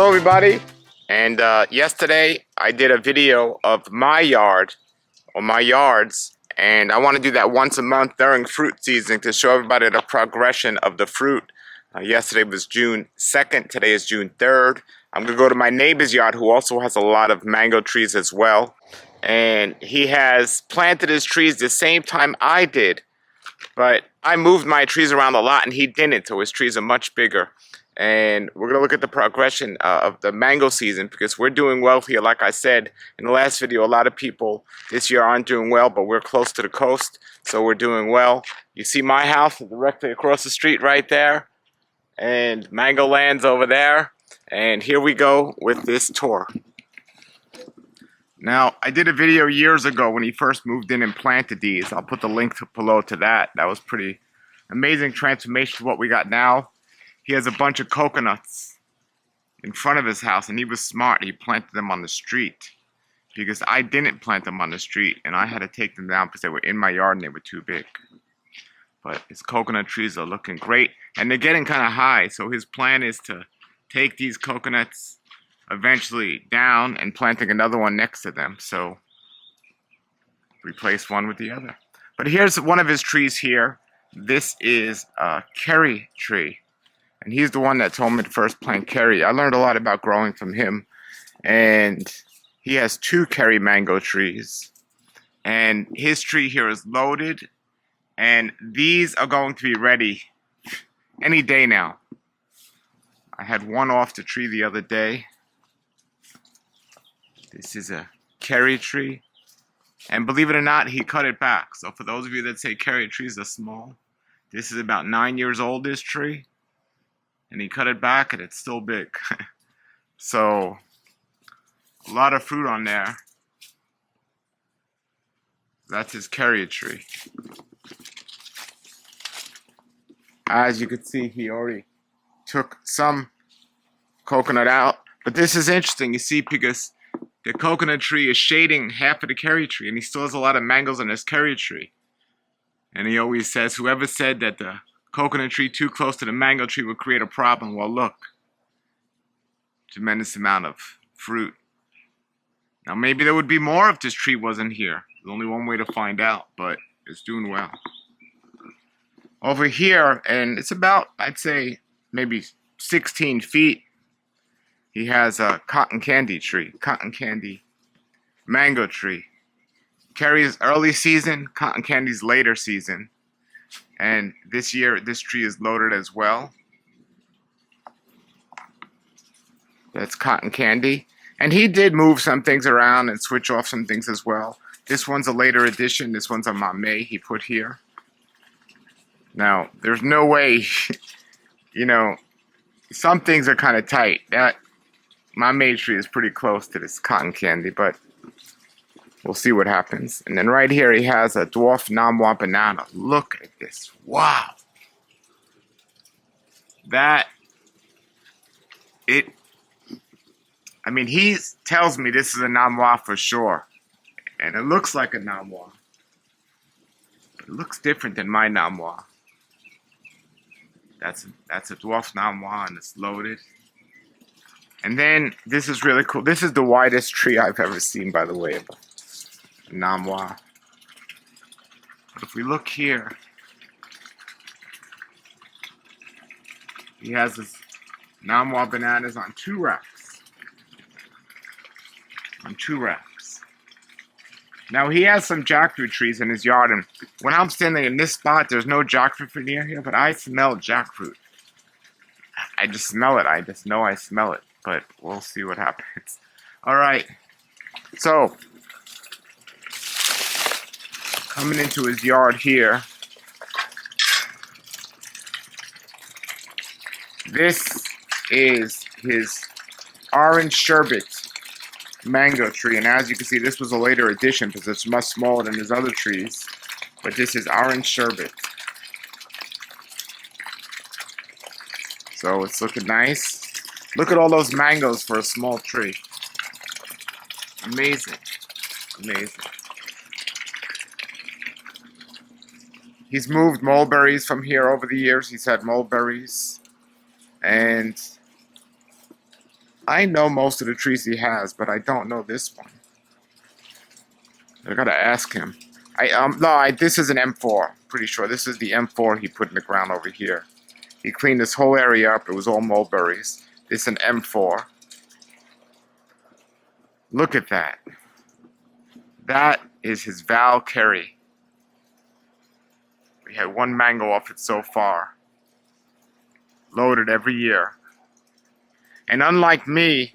Hello everybody, and yesterday I did a video of my yard, or my yards, and I want to do that once a month during fruit season to show everybody the progression of the fruit. Yesterday was June 2nd, today is June 3rd. I'm going to go to my neighbor's yard who also has a lot of mango trees as well, and he has planted his trees the same time I did, but I moved my trees around a lot and he didn't, so his trees are much bigger. And we're going to look at the progression of the mango season because we're doing well here. Like I said in the last video, a lot of people this year aren't doing well, but we're close to the coast, so we're doing well. You see my house directly across the street right there, and Mango Land's over there. And here we go with this tour. Now, I did a video years ago when he first moved in and planted these. I'll put the link below to that. That was pretty amazing transformation to what we got now. He has a bunch of coconuts in front of his house, and he was smart. He planted them on the street because I didn't plant them on the street, and I had to take them down because they were in my yard and they were too big. But his coconut trees are looking great, and they're getting kind of high, so his plan is to take these coconuts eventually down and planting another one next to them, so replace one with the other. But here's one of his trees here. This is a cherry tree. And he's the one that told me to first plant cherry. I learned a lot about growing from him. And he has 2 cherry mango trees. And his tree here is loaded. And these are going to be ready any day now. I had one off the tree the other day. This is a cherry tree. And believe it or not, he cut it back. So for those of you that say cherry trees are small, this is about 9 years old, this tree. And he cut it back and it's still big. So, a lot of fruit on there. That's his cherry tree. As you can see, he already took some coconut out. But this is interesting, you see, because the coconut tree is shading half of the cherry tree. And he still has a lot of mangoes on his cherry tree. And he always says, whoever said that the coconut tree too close to the mango tree would create a problem. Well, look, tremendous amount of fruit. Now, maybe there would be more if this tree wasn't here. There's only one way to find out, but it's doing well. Over here, and it's about, I'd say, maybe 16 feet, he has a cotton candy tree, cotton candy mango tree. Cherry is early season, cotton candy's later season. And this year, this tree is loaded as well. That's cotton candy. And he did move some things around and switch off some things as well. This one's a later addition. This one's a mamey he put here. Now, there's no way, you know, some things are kind of tight. That mamey tree is pretty close to this cotton candy, but we'll see what happens. And then right here he has a dwarf namwa banana. Look at this. Wow. I mean, he tells me this is a namwa for sure. And it looks like a namwa. It looks different than my namwa. That's a dwarf namwa and it's loaded. And then this is really cool. This is the widest tree I've ever seen, by the way. Namwa. But if we look here, he has his namwa bananas on 2 racks. On 2 racks. Now he has some jackfruit trees in his yard, and when I'm standing in this spot, there's no jackfruit near here, but I smell jackfruit. I just smell it. I just know I smell it, but we'll see what happens. All right. So, coming into his yard here, this is his orange sherbet mango tree, and as you can see, this was a later addition because it's much smaller than his other trees, but this is orange sherbet. So it's looking nice. Look at all those mangoes for a small tree. Amazing. Amazing. He's moved mulberries from here over the years. He's had mulberries. And I know most of the trees he has, but I don't know this one. I gotta ask him. This is an M4. Pretty sure this is the M4 he put in the ground over here. He cleaned this whole area up. It was all mulberries. This is an M4. Look at that. That is his Val Kerry. We had one mango off it so far. Loaded every year. And unlike me,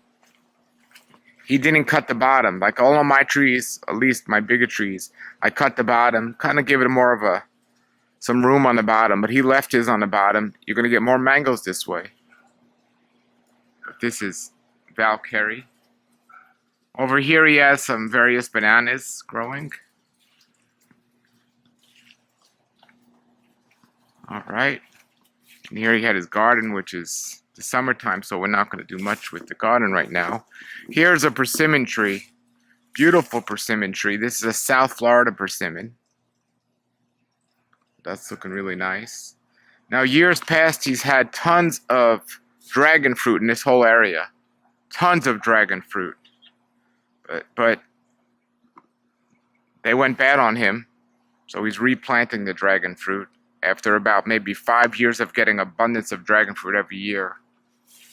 he didn't cut the bottom. Like all of my trees, at least my bigger trees, I cut the bottom, kind of give it more of some room on the bottom, but he left his on the bottom. You're going to get more mangoes this way. But this is Val Kerry. Over here he has some various bananas growing. Alright. And here he had his garden, which is the summertime, so we're not going to do much with the garden right now. Here's a persimmon tree. Beautiful persimmon tree. This is a South Florida persimmon. That's looking really nice. Now, years past, he's had tons of dragon fruit in this whole area. Tons of dragon fruit. But they went bad on him, so he's replanting the dragon fruit after about maybe 5 years of getting abundance of dragon fruit every year.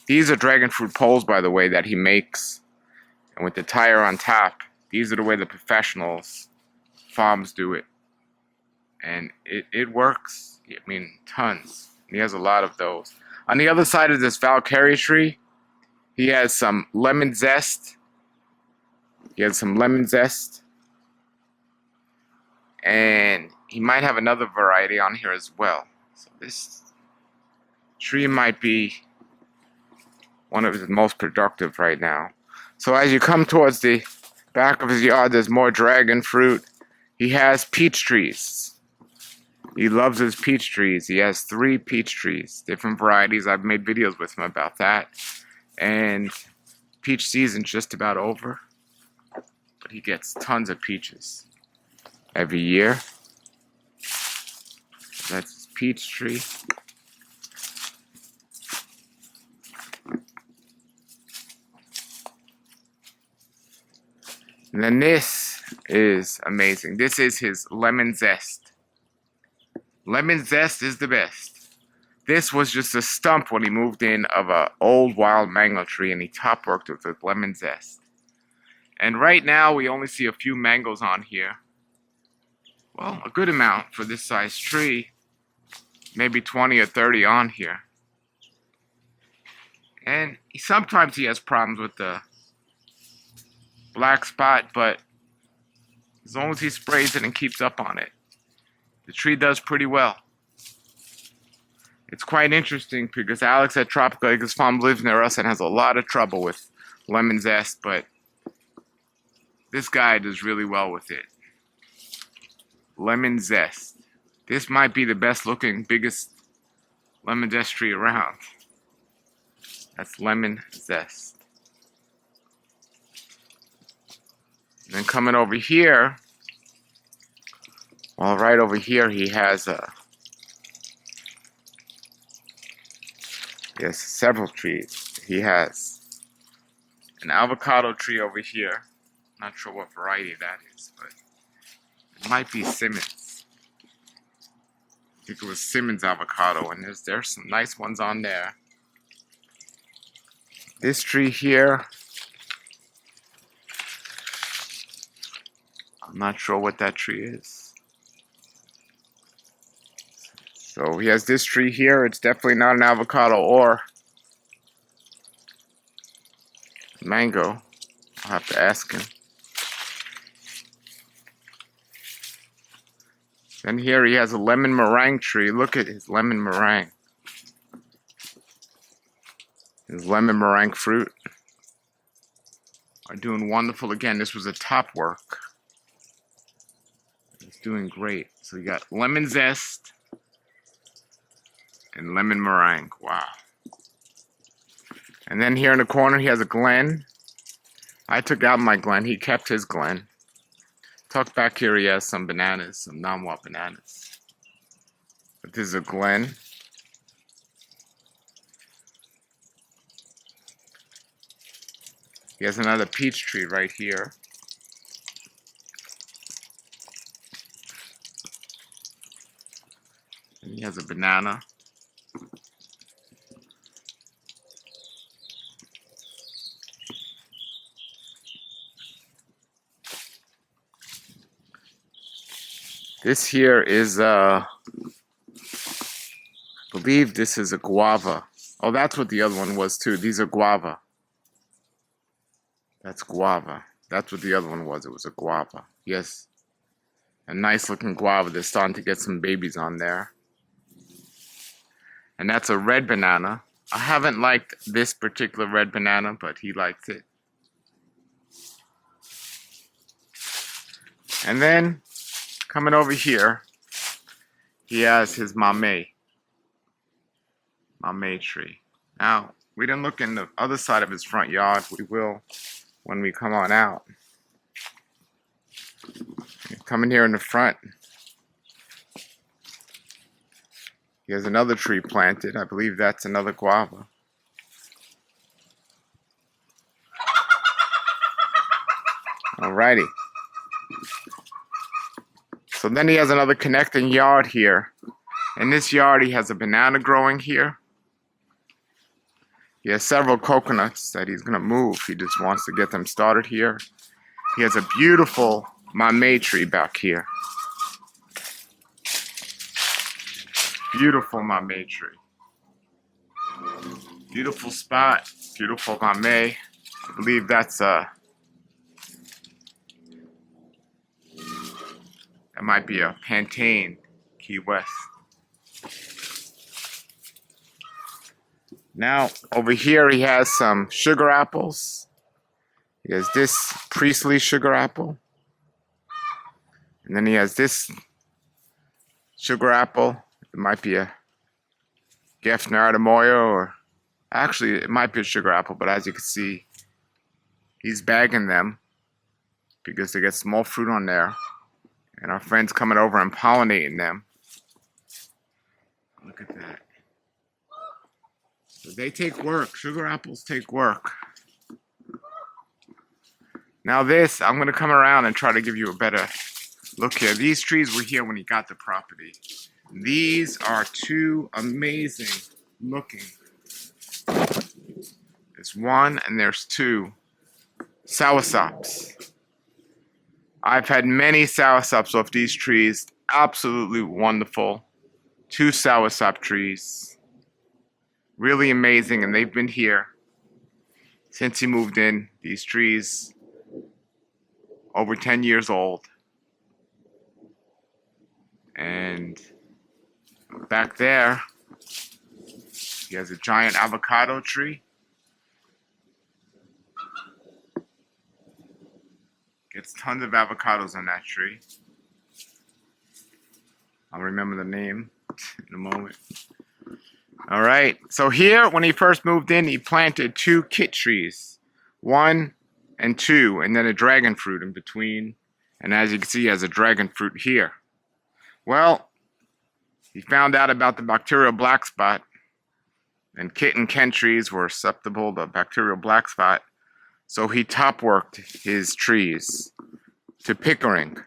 These are dragon fruit poles, by the way, that he makes. And with the tire on top, these are the way the professionals, farms do it. And it works. I mean, tons. He has a lot of those. On the other side of this Val Kerry tree, he has some lemon zest. And he might have another variety on here as well. So this tree might be one of his most productive right now. So as you come towards the back of his yard, there's more dragon fruit. He has peach trees. He loves his peach trees. He has 3 peach trees, different varieties. I've made videos with him about that. And peach season's just about over. But he gets tons of peaches every year. That's his peach tree. And then this is amazing. This is his lemon zest. Lemon zest is the best. This was just a stump when he moved in of an old wild mango tree, and he top worked it with lemon zest. And right now we only see a few mangoes on here. Well, a good amount for this size tree. Maybe 20 or 30 on here. And sometimes he has problems with the black spot, but as long as he sprays it and keeps up on it, the tree does pretty well. It's quite interesting because Alex at Tropical Acres Farm lives near us and has a lot of trouble with lemon zest, but this guy does really well with it. Lemon zest. This might be the best looking, biggest lemon zest tree around. That's lemon zest. And then coming over here, well, right over here he has several trees. He has an avocado tree over here. Not sure what variety that is, but it might be Simmons. I think it was Simmons avocado, and there's some nice ones on there. This tree here, I'm not sure what that tree is. So he has this tree here. It's definitely not an avocado or mango. I'll have to ask him. Then here he has a lemon meringue tree. Look at his lemon meringue. His lemon meringue fruit are doing wonderful. Again, this was a top work. It's doing great. So you got lemon zest and lemon meringue. Wow. And then here in the corner he has a Glen. I took out my Glen. He kept his Glen. Tucked back here he has some bananas, some Namwa bananas. But this is a Glen. He has another peach tree right here. And he has a banana. This here is, I believe this is a guava. Oh, that's what the other one was too. These are guava. That's guava. That's what the other one was. It was a guava. Yes. A nice looking guava. They're starting to get some babies on there. And that's a red banana. I haven't liked this particular red banana, but he likes it. And then, coming over here, he has his mamey tree. Now, we didn't look in the other side of his front yard. We will when we come on out. Coming here in the front, he has another tree planted. I believe that's another guava. Alrighty. So then he has another connecting yard here. In this yard, he has a banana growing here. He has several coconuts that he's going to move. He just wants to get them started here. He has a beautiful mamey tree back here. Beautiful mamey tree. Beautiful spot. Beautiful mamey. I believe that's that might be a Plantain, Key West. Now, over here he has some sugar apples. He has this Priestley sugar apple. And then he has this sugar apple. It might be a Gefner de Moyo, or actually it might be a sugar apple, but as you can see, he's bagging them because they get small fruit on there. And our friend's coming over and pollinating them. Look at that. So they take work. Sugar apples take work. Now this, I'm going to come around and try to give you a better look here. These trees were here when he got the property. These are two amazing looking. There's one and there's two soursops. I've had many soursops off these trees. Absolutely wonderful. Two soursop trees. Really amazing, and they've been here since he moved in. These trees, over 10 years old. And back there, he has a giant avocado tree. Gets tons of avocados on that tree. I'll remember the name in a moment. All right, so here, when he first moved in, he planted two kit trees. 1 and 2, and then a dragon fruit in between. And as you can see, he has a dragon fruit here. Well, he found out about the bacterial black spot, and kit and Kent trees were susceptible to bacterial black spot. So he top worked his trees to Pickering.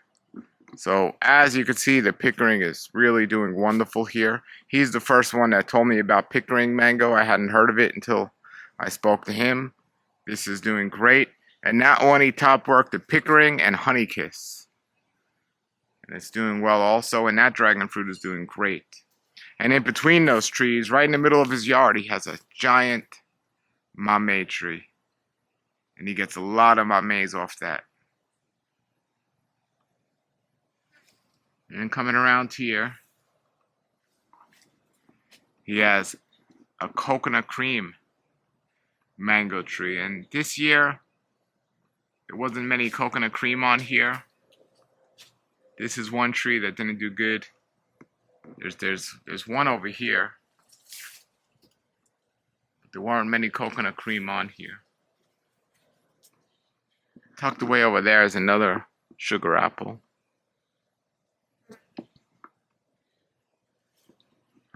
So as you can see, the Pickering is really doing wonderful here. He's the first one that told me about Pickering mango. I hadn't heard of it until I spoke to him. This is doing great. And that one he top worked the Pickering and Honeykiss. And it's doing well also, and that dragon fruit is doing great. And in between those trees, right in the middle of his yard, he has a giant mamey tree. And he gets a lot of mameys off that. And then coming around here, he has a coconut cream mango tree. And this year, there wasn't many coconut cream on here. This is one tree that didn't do good. There's one over here. But there weren't many coconut cream on here. Tucked away over there is another sugar apple.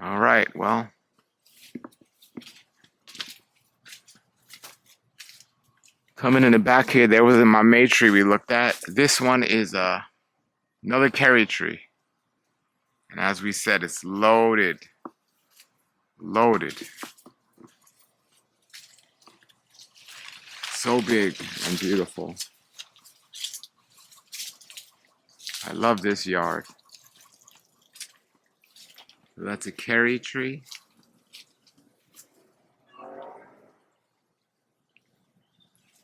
All right, well, Coming in the back here, there was a mamey tree we looked at. This one is another cherry tree. And as we said, it's loaded. Loaded. So big and beautiful. I love this yard. So that's a cherry tree.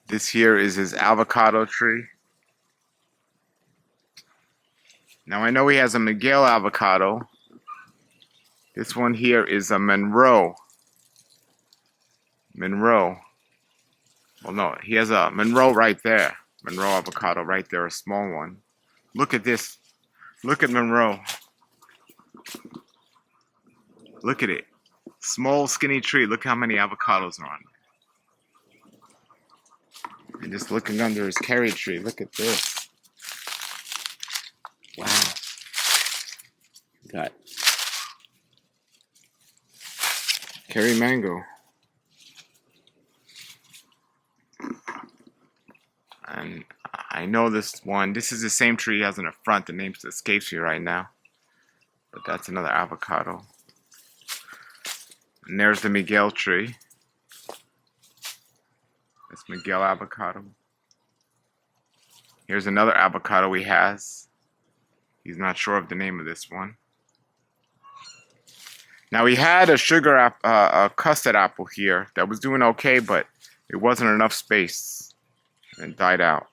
This here is his avocado tree. Now I know he has a Miguel avocado. This one here is a Monroe. Monroe. Well, no, he has a Monroe right there. Monroe avocado right there, a small one. Look at this. Look at Monroe. Look at it. Small, skinny tree. Look how many avocados are on it. And just looking under his cherry tree. Look at this. Wow. Got cherry mango. And I know this one. This is the same tree he has in the front. The name escapes me right now. But that's another avocado. And there's the Miguel tree. That's Miguel avocado. Here's another avocado he has. He's not sure of the name of this one. Now he had a a custard apple here that was doing okay, but it wasn't enough space and died out.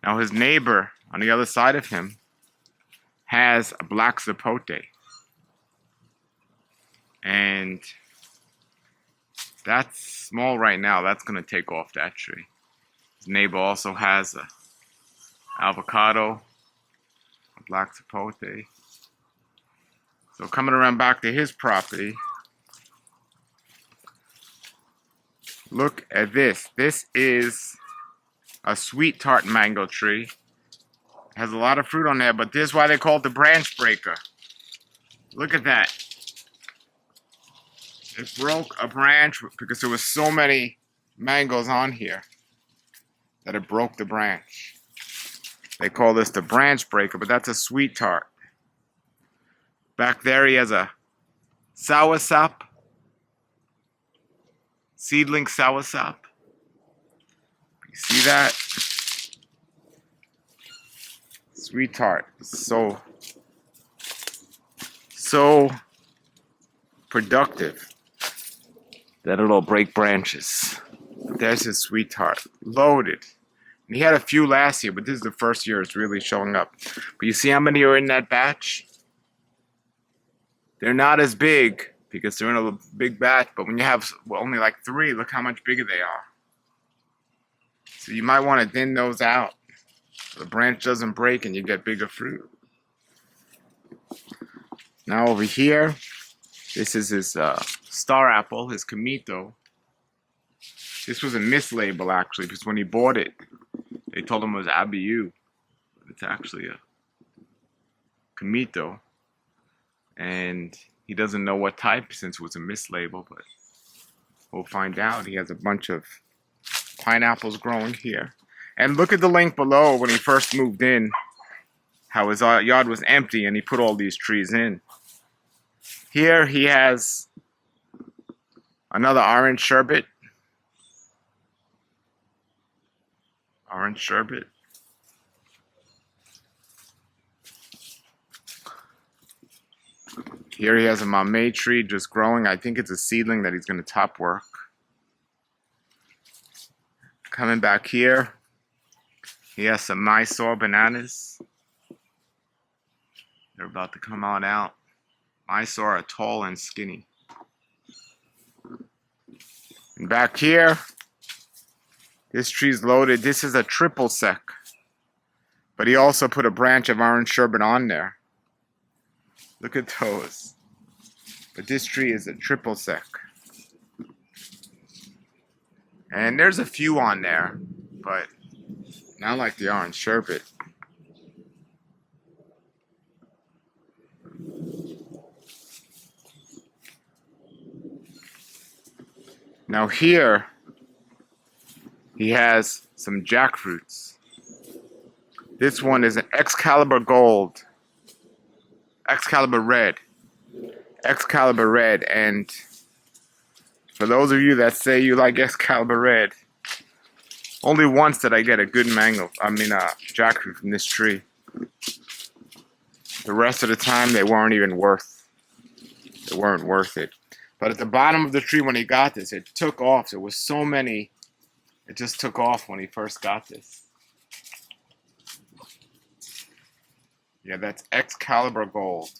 Now his neighbor on the other side of him has a black sapote. And that's small right now. That's going to take off that tree. His neighbor also has a avocado, a black sapote. So coming around back to his property, look at this. This is a sweet tart mango tree. It has a lot of fruit on there, but this is why they call it the branch breaker. Look at that. It broke a branch because there was so many mangoes on here that it broke the branch. They call this the branch breaker, but that's a sweet tart. Back there he has a soursop, seedling soursop. You see that? Sweet tart. So productive that it'll break branches. There's his sweet tart, loaded. And he had a few last year, but this is the first year it's really showing up. But you see how many are in that batch? They're not as big because they're in a big batch, but when you have only like 3, look how much bigger they are. So you might want to thin those out so the branch doesn't break and you get bigger fruit. Now over here, this is his star apple, his Camito. This was a mislabel actually, because when he bought it, they told him it was Abiu. It's actually a Camito. And he doesn't know what type since it was a mislabel, but we'll find out. He has a bunch of pineapples growing here. And look at the link below when he first moved in, how his yard was empty and he put all these trees in. Here he has another orange sherbet. Orange sherbet. Here he has a mamey tree just growing. I think it's a seedling that he's going to top work. Coming back here, he has some Mysore bananas. They're about to come on out. Mysore are tall and skinny. And back here, this tree's loaded. This is a triple sec. But he also put a branch of orange sherbet on there. Look at those. But this tree is a triple sec. And there's a few on there, but not like the orange sherbet. Now here, He has some jackfruits. This one is an Excalibur Gold, Excalibur Red, Excalibur Red, and for those of you that say you like Excalibur Red, only once did I get a good jackfruit from this tree. The rest of the time, they weren't worth it. But at the bottom of the tree when he got this, it took off. There was so many, it just took off when he first got this. Yeah, that's Excalibur Gold.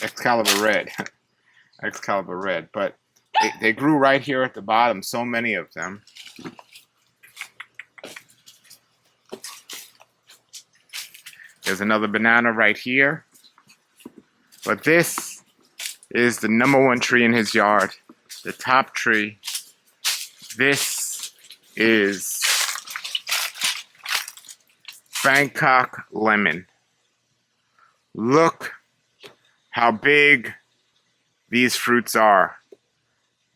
Excalibur Red. Excalibur Red. But they grew right here at the bottom, so many of them. There's another banana right here. But this is the #1 tree in his yard. The top tree. This is Bangkok lemon. Look how big these fruits are.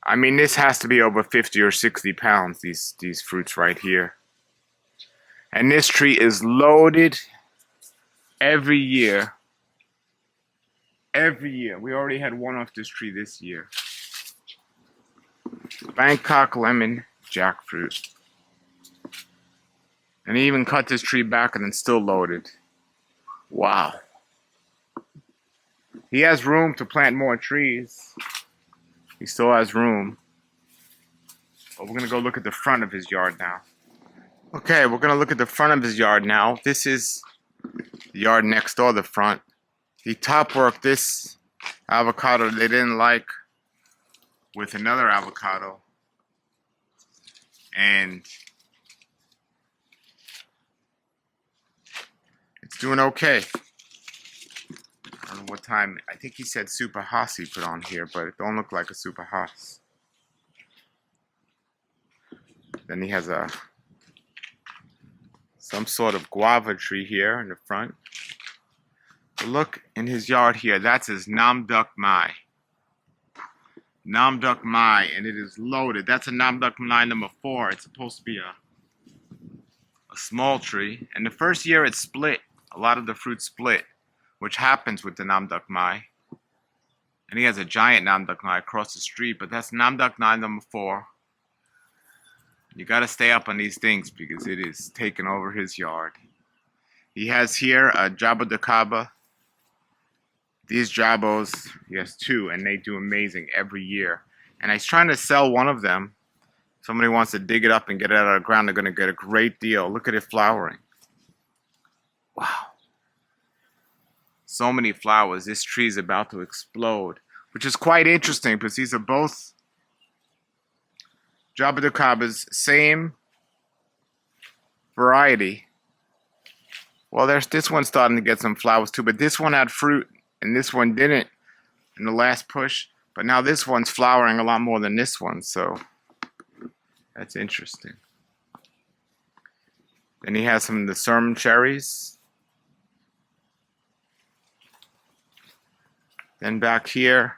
I mean, this has to be over 50 or 60 pounds, these fruits right here. And this tree is loaded every year. Every year. We already had one off this tree this year. Bangkok lemon jackfruit. And he even cut this tree back and it's still loaded. Wow. He has room to plant more trees. He still has room. But we're going to go look at the front of his yard now. Okay, we're going to look at the front of his yard now. This is the yard next door, the front. He top worked this avocado they didn't like with another avocado. And it's doing okay. I don't know what time. I think he said super Haas he put on here, but it don't look like a super Haas. Then he has some sort of guava tree here in the front. But look in his yard here. That's his Nam Duk Mai. Nam Duk Mai, and it is loaded. That's a Nam Duk Mai #4. It's supposed to be a small tree. And the first year it split. A lot of the fruit split, which happens with the Nam Duk Mai. And he has a giant Nam Duk Mai across the street, but that's Nam Duk Mai #4. You got to stay up on these things because it is taking over his yard. He has here a Jabba de Kaba. These Jabos, he has 2, and they do amazing every year. And he's trying to sell one of them. If somebody wants to dig it up and get it out of the ground, they're going to get a great deal. Look at it flowering. Wow. So many flowers. This tree is about to explode, which is quite interesting because these are both Jabba de Kaba's same variety. Well, there's this one starting to get some flowers too, but this one had fruit and this one didn't in the last push. But now this one's flowering a lot more than this one, so that's interesting. Then he has some of the Sermon cherries. Then back here,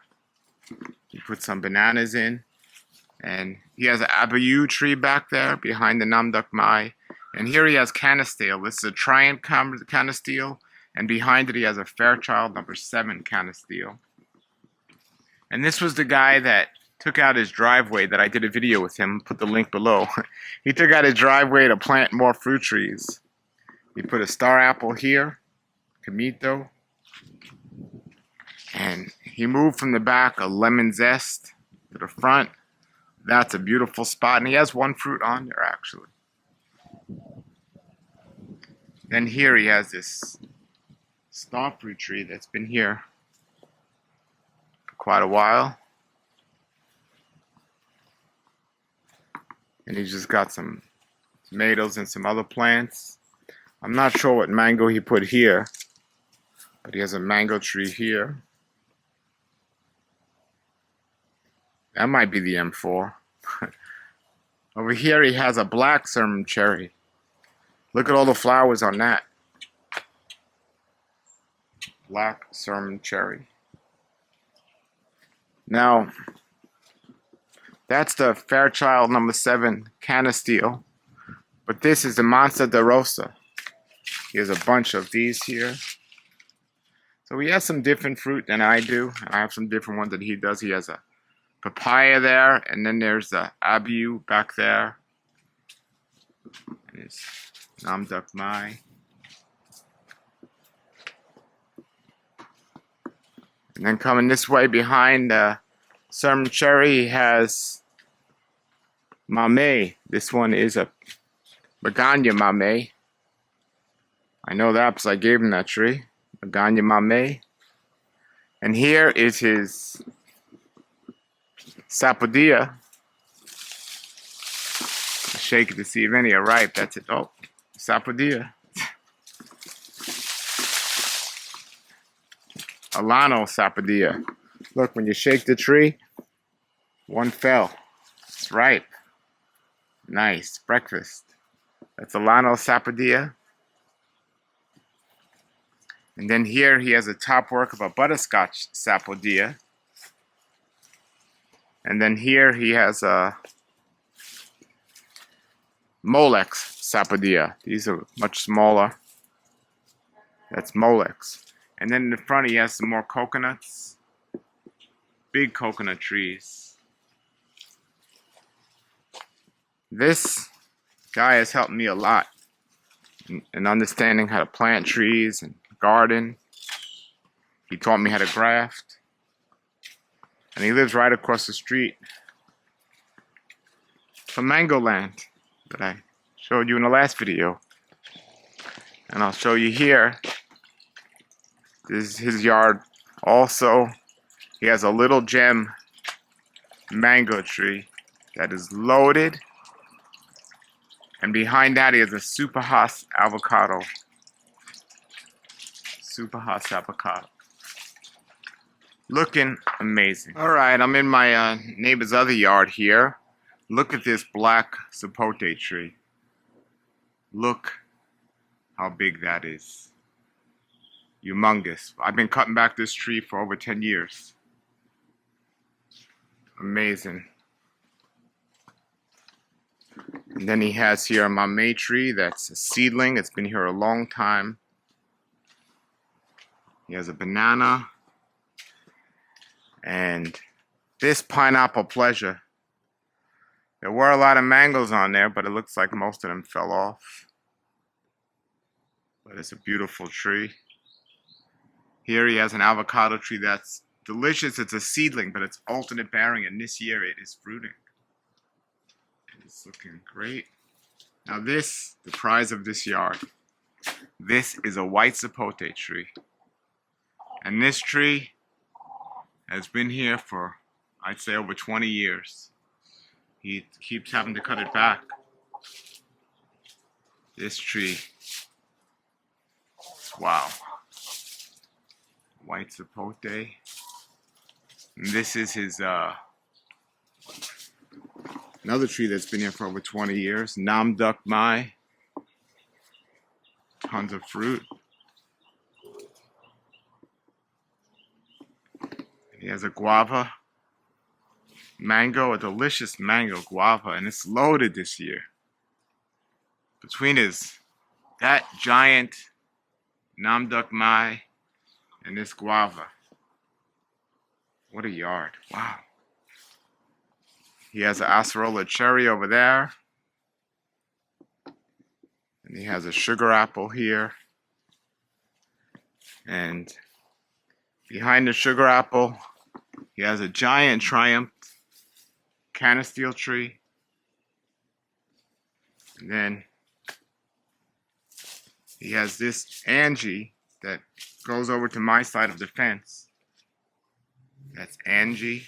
he put some bananas in. And he has an Abayu tree back there behind the Nam Duk Mai. And here he has canistale. This is a Triumph canistale. And behind it he has a Fairchild #7 canistale. And this was the guy that took out his driveway that I did a video with him. Put the link below. He took out his driveway to plant more fruit trees. He put a star apple here. Camito. And he moved from the back a lemon zest to the front. That's a beautiful spot, and he has one fruit on there, actually. Then here he has this starfruit tree that's been here for quite a while. And he's just got some tomatoes and some other plants. I'm not sure what mango he put here, but he has a mango tree here. That might be the M4. Over here he has a black Sermon cherry. Look at all the flowers on that. Black Sermon cherry. Now, That's the Fairchild number 7 Canasteel. But this is the Monster de Rosa. He has a bunch of these here. So he has some different fruit than I do. I have some different ones that he does. He has a papaya there, and then there's the abu back there. And it's Nam Duk Mai. And then coming this way behind Sermon Cherry, he has Mame. This one is a Magana Mame. I know that because I gave him that tree. Magana Mame. And here is his sapote. Shake it to see if any are ripe. That's it. Oh, sapote. Alano sapote. Look, when you shake the tree, one fell. It's ripe. Nice. Breakfast. That's Alano sapote. And then here he has a top work of a butterscotch sapote. And then here he has a Molex sapote. These are much smaller. That's Molex. And then in the front he has some more coconuts. Big coconut trees. This guy has helped me a lot in understanding how to plant trees and garden. He taught me how to graft. And he lives right across the street from Mango Land that I showed you in the last video. And I'll show you here. This is his yard also. He has a little gem mango tree that is loaded. And behind that he has a super hot avocado. Super hot avocado. Looking amazing. Alright, I'm in my neighbor's other yard here. Look at this black sapote tree. Look how big that is. Humongous. I've been cutting back this tree for over 10 years. Amazing. And then he has here a Mame tree that's a seedling. It's been here a long time. He has a banana. And this pineapple pleasure. There were a lot of mangoes on there, but it looks like most of them fell off. But it's a beautiful tree. Here he has an avocado tree that's delicious. It's a seedling, but it's alternate bearing, and this year it is fruiting. It's looking great. Now this, the prize of this yard. This is a white sapote tree. And this tree has been here for, I'd say, over 20 years. He keeps having to cut it back. This tree. Wow. White sapote. And this is his another tree that's been here for over 20 years. Nam Duk Mai. Tons of fruit. He has a guava. Mango, a delicious mango guava, and it's loaded this year. Between that giant Nam Duk Mai and this guava. What a yard. Wow. He has an acerola cherry over there. And he has a sugar apple here. And behind the sugar apple, he has a giant Triumph Canasteel tree. And then he has this Angie that goes over to my side of the fence. That's Angie.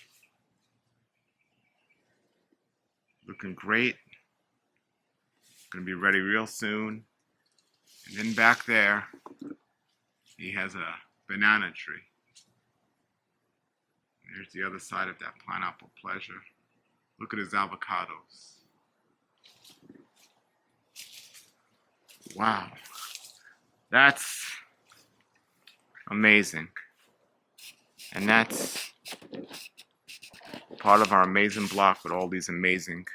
Looking great. Gonna be ready real soon. And then back there, he has a banana tree. There's the other side of that pineapple pleasure. Look at his avocados. Wow. That's amazing. And that's part of our amazing block with all these amazing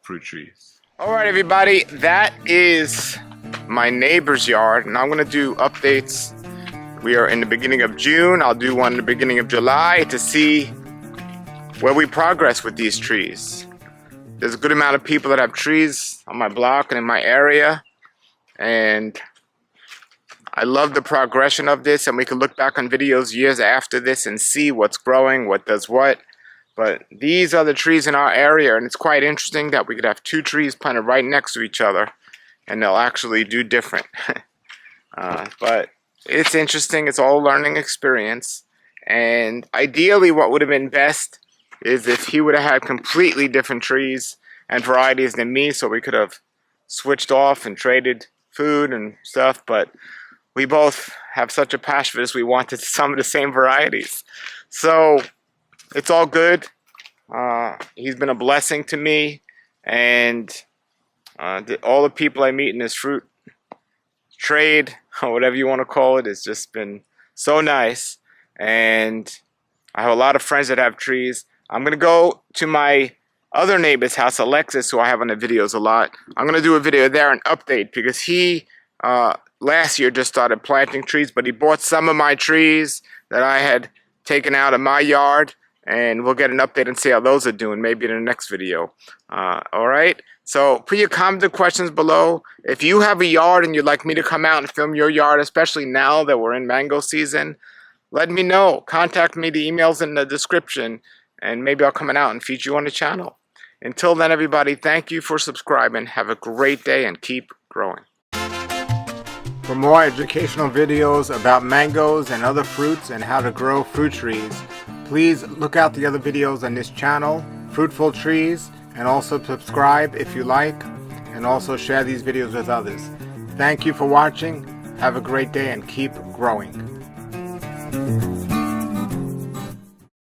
fruit trees. Alright everybody, that is my neighbor's yard, and I'm going to do updates. We are in the beginning of June. I'll do one in the beginning of July to see where we progress with these trees. There's a good amount of people that have trees on my block and in my area, and I love the progression of this, and we can look back on videos years after this and see what's growing, what does what. But these are the trees in our area, and it's quite interesting that we could have two trees planted right next to each other and they'll actually do different. But it's interesting. It's all a learning experience, and ideally what would have been best is if he would have had completely different trees and varieties than me, so we could have switched off and traded food and stuff. But we both have such a passion for this, we wanted some of the same varieties. So it's all good. He's been a blessing to me, and all the people I meet in this fruit trade, or whatever you want to call it, has just been so nice. And I have a lot of friends that have trees. I'm going to go to my other neighbor's house, Alexis, who I have on the videos a lot. I'm going to do a video there and update, because he last year just started planting trees, but he bought some of my trees that I had taken out of my yard, and we'll get an update and see how those are doing, maybe in the next video. Alright, so put your comments and questions below. If you have a yard and you'd like me to come out and film your yard, especially now that we're in mango season, let me know. Contact me. The email's in the description, and maybe I'll come out and feature you on the channel. Until then, everybody, thank you for subscribing. Have a great day and keep growing. For more educational videos about mangoes and other fruits and how to grow fruit trees, please look out the other videos on this channel, Fruitful Trees, and also subscribe if you like, and also share these videos with others. Thank you for watching. Have a great day and keep growing.